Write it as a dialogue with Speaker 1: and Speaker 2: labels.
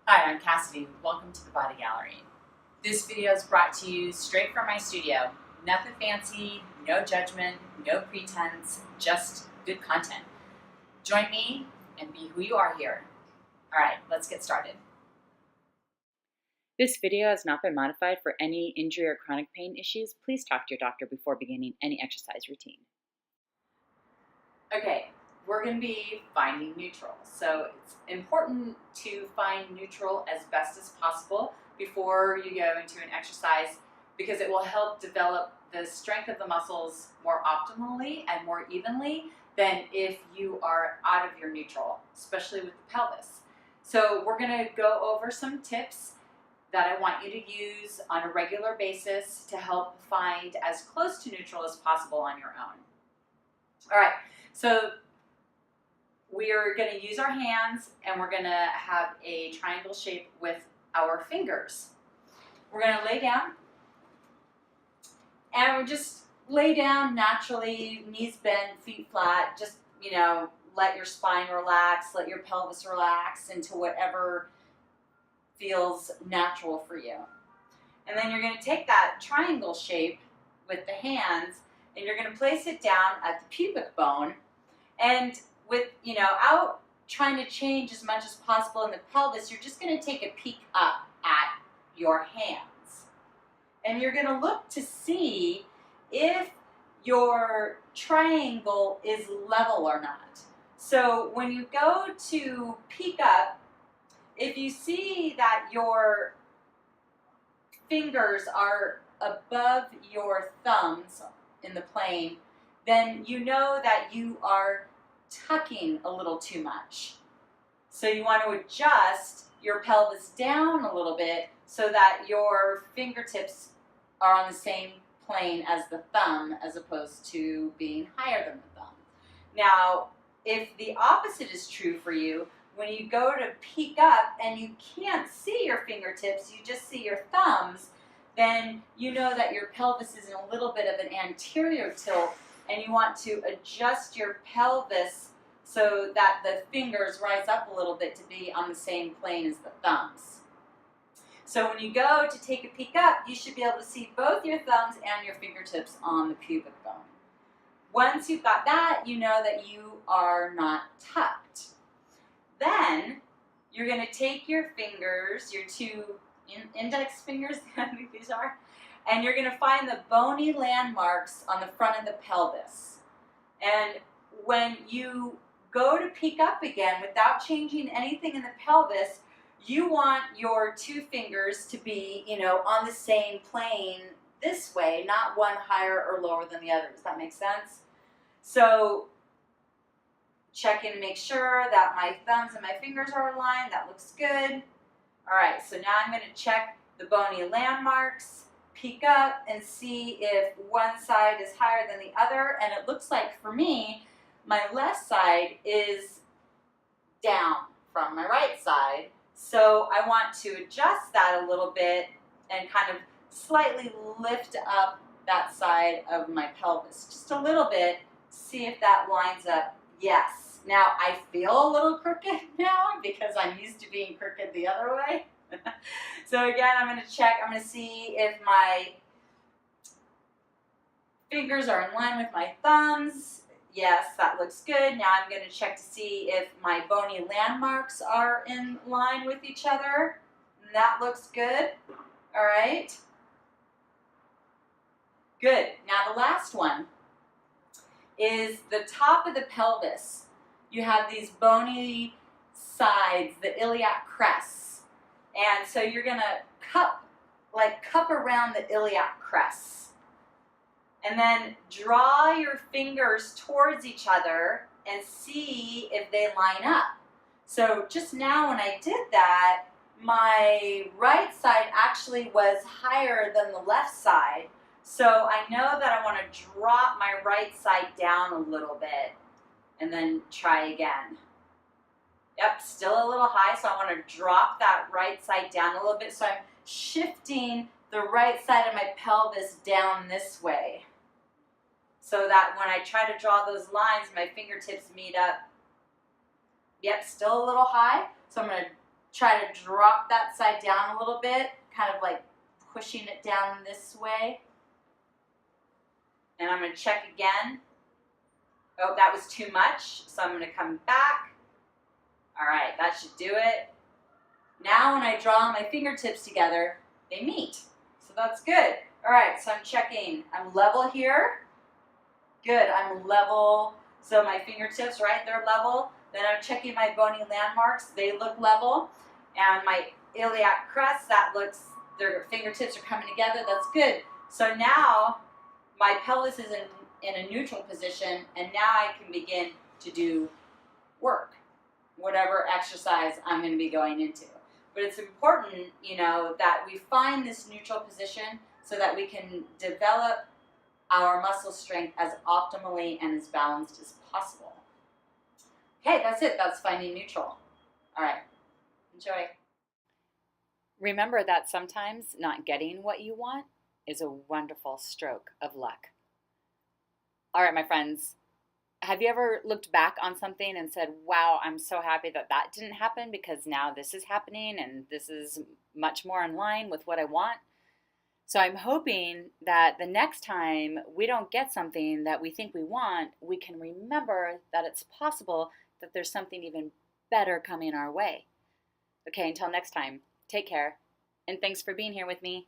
Speaker 1: Hi, I'm Cassidy. Welcome to the Body Gallery. This video is brought to you straight from my studio. Nothing fancy, no judgment, no pretense, just good content. Join me and be who you are here. All right, let's get started.
Speaker 2: This video has not been modified for any injury or chronic pain issues. Please talk to your doctor before beginning any exercise routine.
Speaker 1: Okay, we're going to be finding neutral. So it's important to find neutral as best as possible before you go into an exercise because it will help develop the strength of the muscles more optimally and more evenly than if you are out of your neutral, especially with the pelvis. So we're going to go over some tips that I want you to use on a regular basis to help find as close to neutral as possible on your own. All right, so we are going to use our hands and we're going to have a triangle shape with our fingers. We're going to lay down and we'll just lay down naturally, knees bent, feet flat. Just, let your spine relax, let your pelvis relax into whatever feels natural for you. And then you're going to take that triangle shape with the hands and you're going to place it down at the pubic bone. And with, out trying to change as much as possible in the pelvis, you're just going to take a peek up at your hands. And you're going to look to see if your triangle is level or not. So when you go to peek up, if you see that your fingers are above your thumbs in the plane, then you know that you are tucking a little too much. So you want to adjust your pelvis down a little bit so that your fingertips are on the same plane as the thumb as opposed to being higher than the thumb. Now, if the opposite is true for you, when you go to peek up and you can't see your fingertips, you just see your thumbs, then you know that your pelvis is in a little bit of an anterior tilt and you want to adjust your pelvis so that the fingers rise up a little bit to be on the same plane as the thumbs. So when you go to take a peek up, you should be able to see both your thumbs and your fingertips on the pubic bone. Once you've got that, you know that you are not tucked. Then you're going to take your fingers, your two index fingers, I think these are, and you're going to find the bony landmarks on the front of the pelvis. And when you go to peek up again without changing anything in the pelvis, you want your two fingers to be, on the same plane this way, not one higher or lower than the other. Does that make sense? So check in and make sure that my thumbs and my fingers are aligned. That looks good. All right, so now I'm going to check the bony landmarks, peek up and see if one side is higher than the other. And it looks like for me, my left side is down from my right side. So I want to adjust that a little bit and kind of slightly lift up that side of my pelvis. Just a little bit, see if that lines up. Yes. Now I feel a little crooked now because I'm used to being crooked the other way. So again, I'm going to check. I'm going to see if my fingers are in line with my thumbs. Yes, that looks good. Now I'm going to check to see if my bony landmarks are in line with each other. And that looks good. All right. Good. Now the last one is the top of the pelvis. You have these bony sides, the iliac crests. And so you're going to cup around the iliac crests. And then draw your fingers towards each other and see if they line up. So just now when I did that, my right side actually was higher than the left side. So I know that I want to drop my right side down a little bit and then try again. Yep, still a little high, so I want to drop that right side down a little bit. So I'm shifting the right side of my pelvis down this way so that when I try to draw those lines, my fingertips meet up. Yep, still a little high, so I'm going to try to drop that side down a little bit, kind of like pushing it down this way. And I'm going to check again. Oh, that was too much, so I'm going to come back. All right, that should do it. Now when I draw my fingertips together, they meet. So that's good. All right, so I'm checking. I'm level here. Good, I'm level. So my fingertips, right, they're level. Then I'm checking my bony landmarks. They look level. And my iliac crest, that looks, their fingertips are coming together. That's good. So now my pelvis is in a neutral position, and now I can begin to do work, whatever exercise I'm going to be going into. But it's important, that we find this neutral position so that we can develop our muscle strength as optimally and as balanced as possible. Okay, that's it. That's finding neutral. All right, enjoy.
Speaker 2: Remember that sometimes not getting what you want is a wonderful stroke of luck. All right, my friends, have you ever looked back on something and said, wow, I'm so happy that that didn't happen because now this is happening and this is much more in line with what I want? So I'm hoping that the next time we don't get something that we think we want, we can remember that it's possible that there's something even better coming our way. Okay, until next time, take care, and thanks for being here with me.